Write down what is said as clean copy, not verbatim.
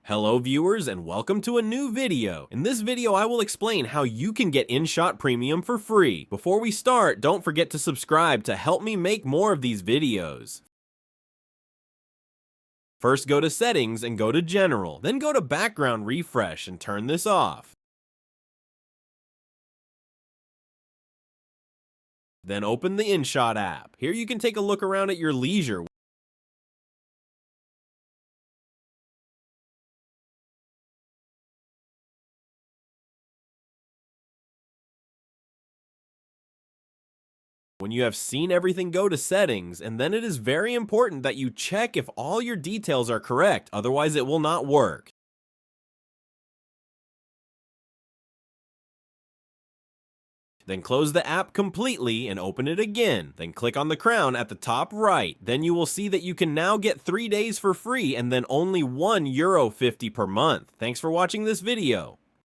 Hello viewers and welcome to a new video. In this video I will explain how you can get inShot Premium for free. Before we start, don't forget to subscribe to help me make more of these videos. First go to Settings and go to General, then go to Background Refresh and turn this off. Then open the inShot app. Here you can take a look around at your leisure. When you have seen everything, go to Settings, and then it is very important that you check if all your details are correct, otherwise it will not work. Then close the app completely and open it again. Then click on the crown at the top right. Then you will see that you can now get 3 days for free and then only €1.50 per month. Thanks for watching this video.